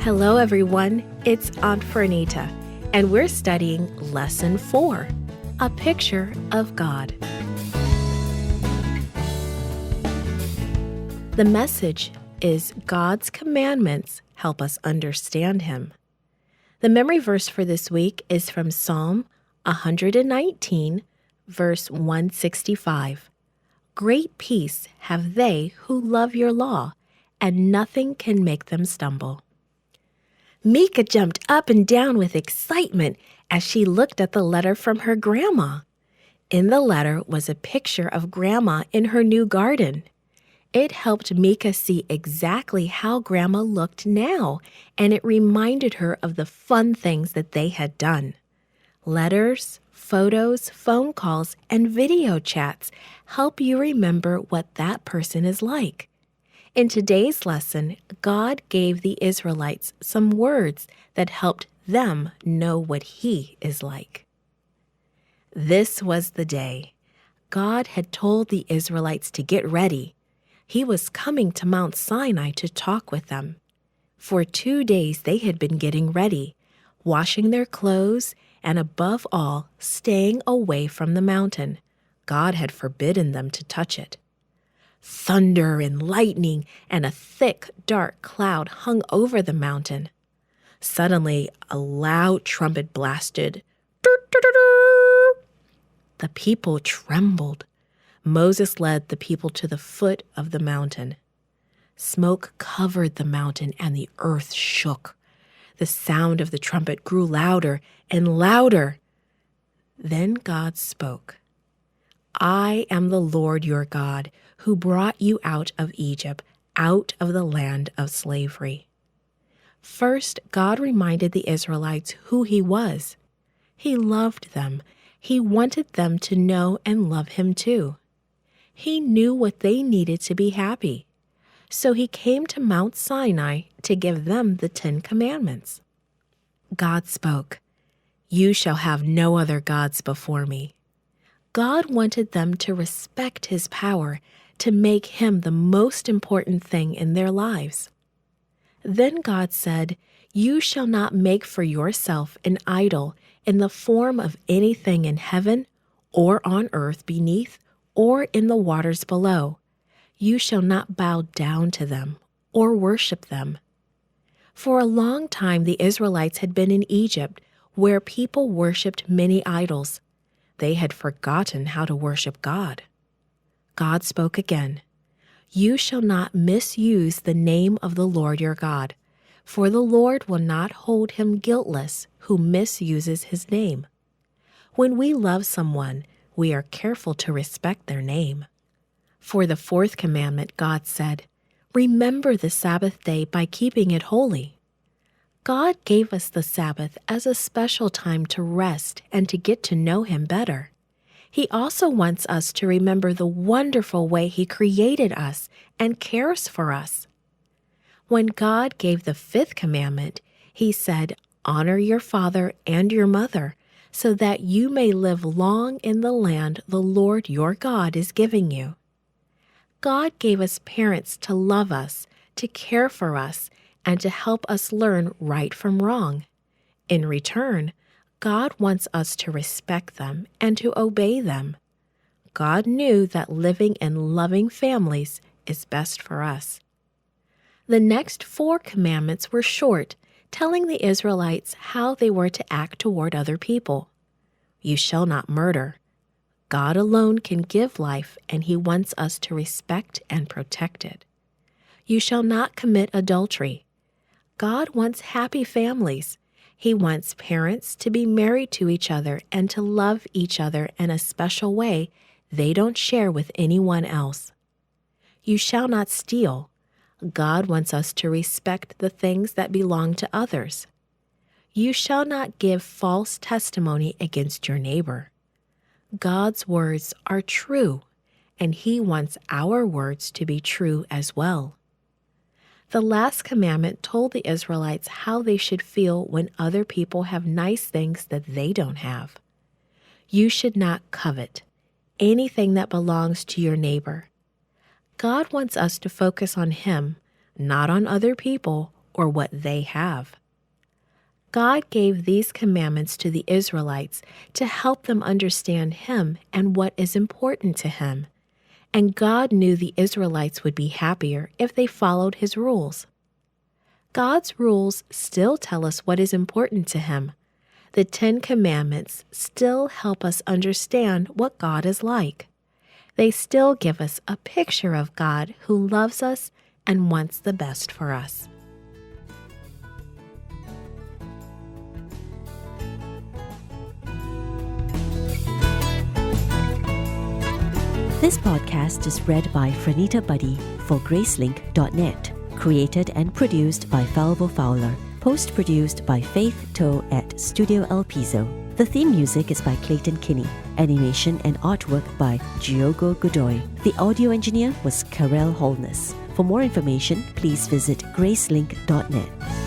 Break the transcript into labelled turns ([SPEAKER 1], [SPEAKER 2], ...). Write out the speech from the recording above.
[SPEAKER 1] Hello, everyone. It's Aunt Fernita, and we're studying Lesson 4, A Picture of God. The message is God's commandments help us understand Him. The memory verse for this week is from Psalm 119, verse 165. Great peace have they who love your law, and nothing can make them stumble. Mika jumped up and down with excitement as she looked at the letter from her grandma. In the letter was a picture of Grandma in her new garden. It helped Mika see exactly how Grandma looked now, and it reminded her of the fun things that they had done. Letters, photos, phone calls, and video chats help you remember what that person is like. In today's lesson, God gave the Israelites some words that helped them know what He is like. This was the day. God had told the Israelites to get ready. He was coming to Mount Sinai to talk with them. For 2 days they had been getting ready, washing their clothes, and above all, staying away from the mountain. God had forbidden them to touch it. Thunder and lightning and a thick, dark cloud hung over the mountain. Suddenly, a loud trumpet blasted. The people trembled. Moses led the people to the foot of the mountain. Smoke covered the mountain and the earth shook. The sound of the trumpet grew louder and louder. Then God spoke. I am the Lord your God, who brought you out of Egypt, out of the land of slavery. First, God reminded the Israelites who He was. He loved them. He wanted them to know and love Him too. He knew what they needed to be happy. So He came to Mount Sinai to give them the 10 Commandments. God spoke, "You shall have no other gods before me." God wanted them to respect His power, to make Him the most important thing in their lives. Then God said, "You shall not make for yourself an idol in the form of anything in heaven or on earth beneath or in the waters below. You shall not bow down to them or worship them." For a long time the Israelites had been in Egypt, where people worshipped many idols. They had forgotten how to worship God. God spoke again. "You shall not misuse the name of the Lord your God, for the Lord will not hold him guiltless who misuses His name." When we love someone, we are careful to respect their name. For the 4th commandment, God said, "Remember the Sabbath day by keeping it holy." God gave us the Sabbath as a special time to rest and to get to know Him better. He also wants us to remember the wonderful way He created us and cares for us. When God gave the 5th commandment, He said, "Honor your father and your mother, so that you may live long in the land the Lord your God is giving you." God gave us parents to love us, to care for us, and to help us learn right from wrong. In return, God wants us to respect them and to obey them. God knew that living in loving families is best for us. The next 4 commandments were short, telling the Israelites how they were to act toward other people. You shall not murder. God alone can give life, and He wants us to respect and protect it. You shall not commit adultery. God wants happy families. He wants parents to be married to each other and to love each other in a special way they don't share with anyone else. You shall not steal. God wants us to respect the things that belong to others. You shall not give false testimony against your neighbor. God's words are true, and He wants our words to be true as well. The last commandment told the Israelites how they should feel when other people have nice things that they don't have. You should not covet anything that belongs to your neighbor. God wants us to focus on Him, not on other people or what they have. God gave these commandments to the Israelites to help them understand Him and what is important to Him. And God knew the Israelites would be happier if they followed His rules. God's rules still tell us what is important to Him. The 10 Commandments still help us understand what God is like. They still give us a picture of God who loves us and wants the best for us.
[SPEAKER 2] This podcast is read by Franita Buddy for Gracelink.net. Created and produced by Falvo Fowler. Post-produced by Faith Toe at Studio El Piso. The theme music is by Clayton Kinney. Animation and artwork by Giogo Godoy. The audio engineer was Karel Holness. For more information, please visit Gracelink.net.